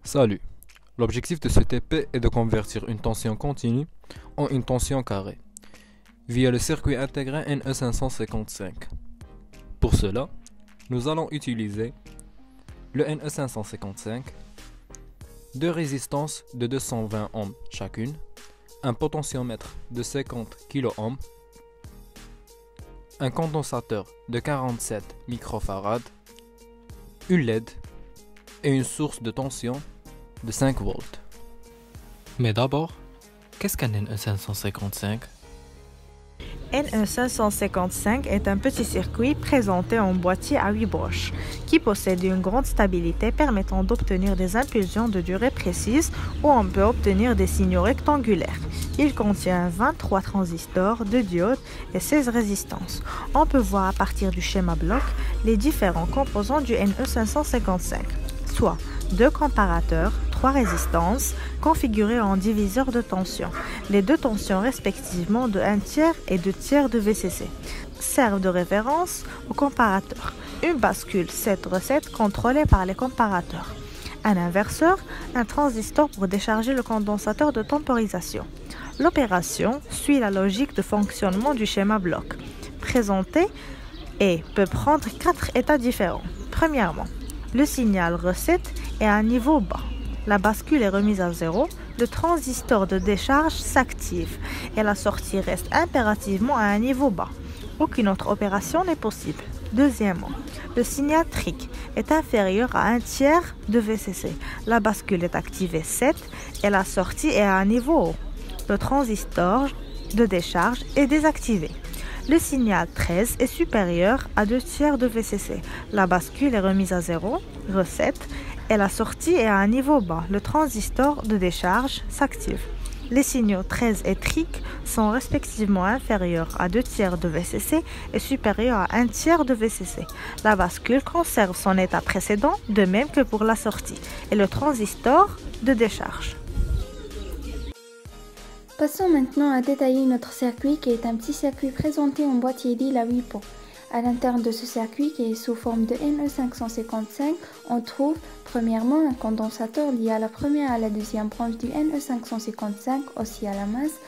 Salut. L'objectif de ce TP est de convertir une tension continue en une tension carrée via le circuit intégré NE555. Pour cela, nous allons utiliser le NE555, deux résistances de 220 ohms chacune, un potentiomètre de 50 kΩ, un condensateur de 47 microfarads, une LED et une source de tension de 5 volts. Mais d'abord, qu'est-ce qu'un NE555? NE555 est un petit circuit présenté en boîtier à 8 broches qui possède une grande stabilité permettant d'obtenir des impulsions de durée précise où on peut obtenir des signaux rectangulaires. Il contient 23 transistors, 2 diodes et 16 résistances. On peut voir à partir du schéma bloc les différents composants du NE555, soit 2 comparateurs, 3 résistances configurées en diviseur de tension. Les deux tensions respectivement de 1/3 et 2/3 de VCC servent de référence aux comparateurs. Une bascule 7-recette contrôlée par les comparateurs. Un inverseur, un transistor pour décharger le condensateur de temporisation. L'opération suit la logique de fonctionnement du schéma bloc présenté et peut prendre 4 états différents. Premièrement, le signal recette est à un niveau bas. La bascule est remise à 0, le transistor de décharge s'active et la sortie reste impérativement à un niveau bas. Aucune autre opération n'est possible. Deuxièmement, le signal trick est inférieur à 1/3 de VCC. La bascule est activée 7 et la sortie est à un niveau haut. Le transistor de décharge est désactivé. Le signal 13 est supérieur à 2/3 de VCC. La bascule est remise à 0, reset, et la sortie est à un niveau bas. Le transistor de décharge s'active. Les signaux 13 et trick sont respectivement inférieurs à 2/3 de VCC et supérieurs à 1/3 de VCC. La bascule conserve son état précédent, de même que pour la sortie, et le transistor de décharge. Passons maintenant à détailler notre circuit qui est un petit circuit présenté en boîtier d'île à 8 pots. À l'intérieur de ce circuit qui est sous forme de NE555, on trouve premièrement un condensateur lié à la première et à la deuxième branche du NE555, aussi à la masse,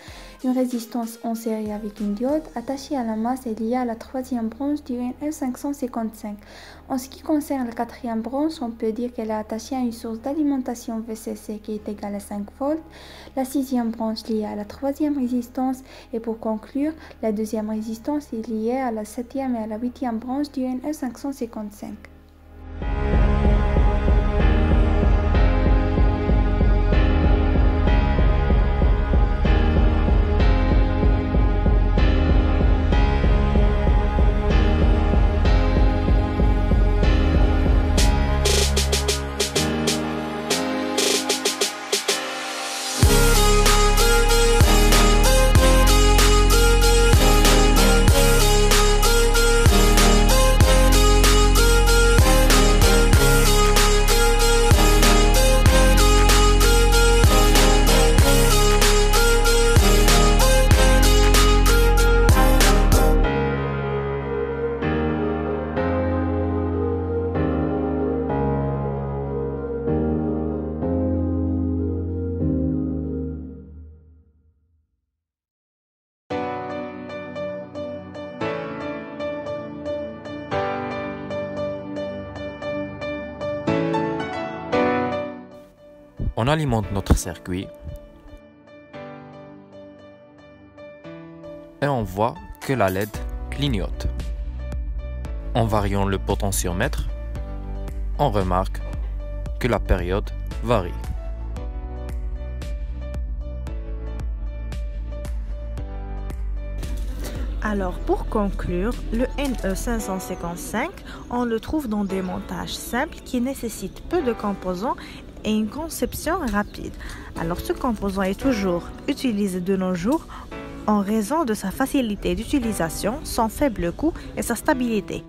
une résistance en série avec une diode attachée à la masse et liée à la troisième branche du NE555. En ce qui concerne la quatrième branche, on peut dire qu'elle est attachée à une source d'alimentation VCC qui est égale à 5 volts, la sixième branche liée à la troisième résistance et pour conclure, la deuxième résistance est liée à la septième et à la huitième branche du NE555. On alimente notre circuit et on voit que la LED clignote. En variant le potentiomètre, on remarque que la période varie. Alors pour conclure, le NE555, on le trouve dans des montages simples qui nécessitent peu de composants et une conception rapide. Alors ce composant est toujours utilisé de nos jours en raison de sa facilité d'utilisation, son faible coût et sa stabilité.